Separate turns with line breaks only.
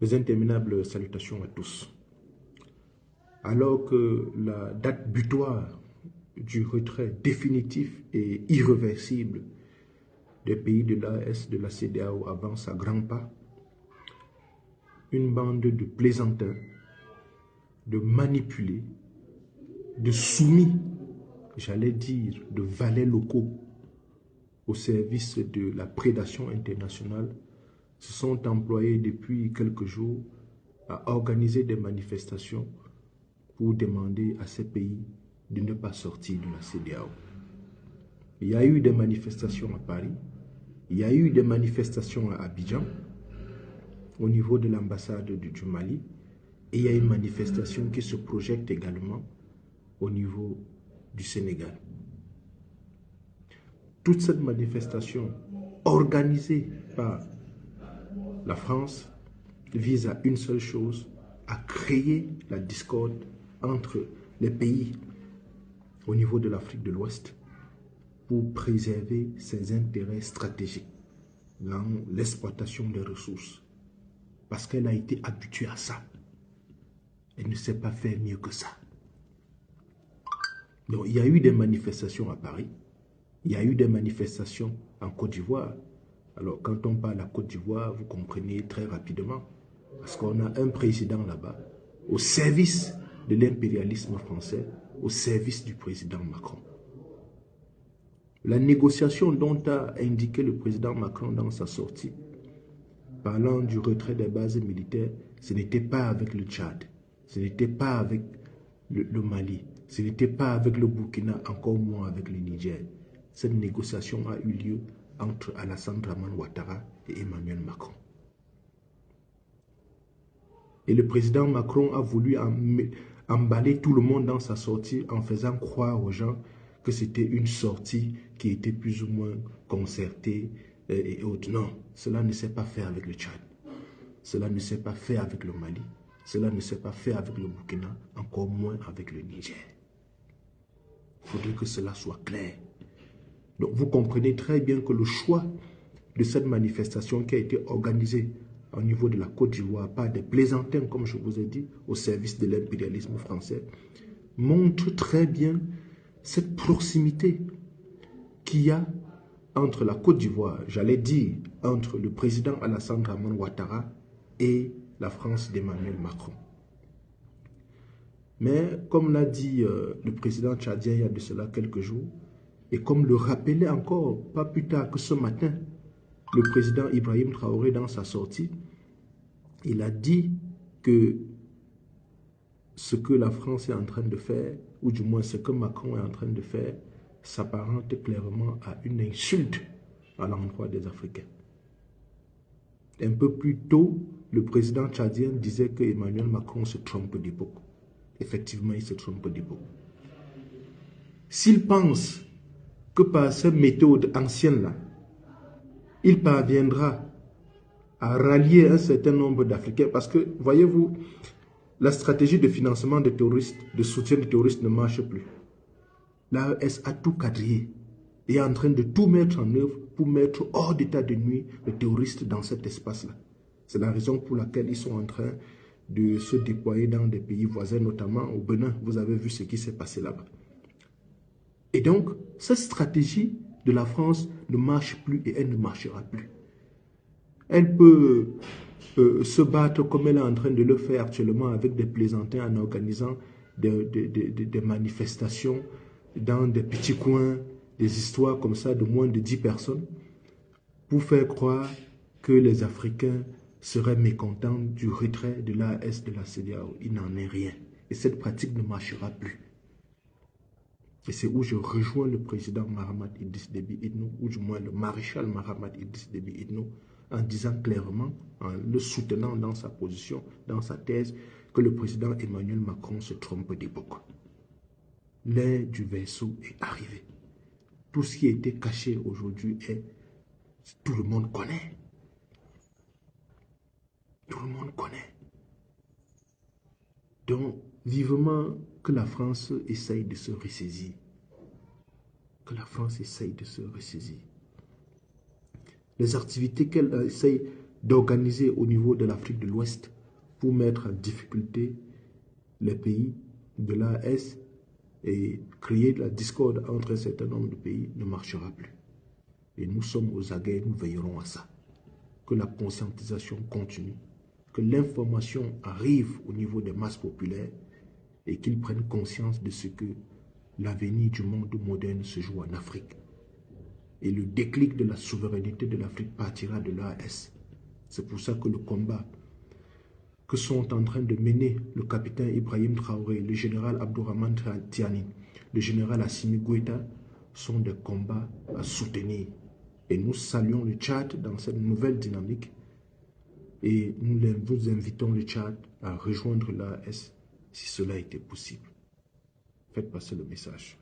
Mes interminables salutations à tous. Alors que la date butoir du retrait définitif et irréversible des pays de l'AES de la CEDEAO avance à grands pas, une bande de plaisantins, de manipulés, de soumis, j'allais dire de valets locaux au service de la prédation internationale, se sont employés depuis quelques jours à organiser des manifestations pour demander à ces pays de ne pas sortir de la CEDEAO. Il y a eu des manifestations à Paris, il y a eu des manifestations à Abidjan, au niveau de l'ambassade du Mali, et il y a une manifestation qui se projette également au niveau du Sénégal. Toute cette manifestation organisée par la France vise à une seule chose, à créer la discorde entre les pays au niveau de l'Afrique de l'Ouest pour préserver ses intérêts stratégiques dans l'exploitation des ressources. Parce qu'elle a été habituée à ça. Elle ne sait pas faire mieux que ça. Donc, il y a eu des manifestations à Paris. Il y a eu des manifestations en Côte d'Ivoire. Alors, quand on parle à Côte d'Ivoire, vous comprenez très rapidement. Parce qu'on a un président là-bas, au service de l'impérialisme français, au service du président Macron. La négociation dont a indiqué le président Macron dans sa sortie, parlant du retrait des bases militaires, ce n'était pas avec le Tchad, ce n'était pas avec le Mali, ce n'était pas avec le Burkina, encore moins avec le Niger. Cette négociation a eu lieu entre Alassane Dramane Ouattara et Emmanuel Macron. Et le président Macron a voulu emballer tout le monde dans sa sortie en faisant croire aux gens que c'était une sortie qui était plus ou moins concertée et autres. Non, cela ne s'est pas fait avec le Tchad. Cela ne s'est pas fait avec le Mali. Cela ne s'est pas fait avec le Burkina, encore moins avec le Niger. Il faudrait que cela soit clair. Donc vous comprenez très bien que le choix de cette manifestation qui a été organisée au niveau de la Côte d'Ivoire par des plaisantins, comme je vous ai dit, au service de l'impérialisme français, montre très bien cette proximité qu'il y a entre la Côte d'Ivoire, j'allais dire, entre le président Alassane Dramane Ouattara et la France d'Emmanuel Macron. Mais comme l'a dit le président tchadien il y a de cela quelques jours, et comme le rappelait encore, pas plus tard que ce matin, le président Ibrahim Traoré dans sa sortie, il a dit que ce que la France est en train de faire, ou du moins ce que Macron est en train de faire, s'apparente clairement à une insulte à l'endroit des Africains. Un peu plus tôt, le président tchadien disait que Emmanuel Macron se trompe d'époque. Effectivement, il se trompe d'époque. S'il pense que par cette méthode ancienne-là, il parviendra à rallier un certain nombre d'Africains, parce que, voyez-vous, la stratégie de financement des terroristes, de soutien des terroristes ne marche plus. L'AES a tout quadrillé et est en train de tout mettre en œuvre pour mettre hors d'état de nuire les terroristes dans cet espace-là. C'est la raison pour laquelle ils sont en train de se déployer dans des pays voisins, notamment au Bénin. Vous avez vu ce qui s'est passé là-bas. Et donc, cette stratégie de la France ne marche plus et elle ne marchera plus. Elle peut se battre comme elle est en train de le faire actuellement avec des plaisantins en organisant des manifestations dans des petits coins, des histoires comme ça de moins de 10 personnes pour faire croire que les Africains seraient mécontents du retrait de l'AES de la CEDEAO. Il n'en est rien. Et cette pratique ne marchera plus. Et c'est où je rejoins le président Mahamat Idriss Déby Itno, ou du moins le maréchal Mahamat Idriss Déby Itno, en disant clairement, en le soutenant dans sa position, dans sa thèse, que le président Emmanuel Macron se trompe d'époque. L'ère du vaisseau est arrivée. Tout ce qui était caché aujourd'hui tout le monde connaît. Tout le monde connaît. Donc, vivement que la France essaye de se ressaisir. Que la France essaye de se ressaisir. Les activités qu'elle essaye d'organiser au niveau de l'Afrique de l'Ouest pour mettre en difficulté les pays de l'AES et créer de la discorde entre un certain nombre de pays ne marchera plus. Et nous sommes aux aguets, nous veillerons à ça. Que la conscientisation continue, que l'information arrive au niveau des masses populaires et qu'ils prennent conscience de ce que l'avenir du monde moderne se joue en Afrique. Et le déclic de la souveraineté de l'Afrique partira de l'AES. C'est pour ça que le combat que sont en train de mener le capitaine Ibrahim Traoré, le général Abdourahmane Tiani, le général Assimi Goïta sont des combats à soutenir. Et nous saluons le Tchad dans cette nouvelle dynamique et nous invitons le Tchad à rejoindre l'AES si cela était possible. Faites passer le message.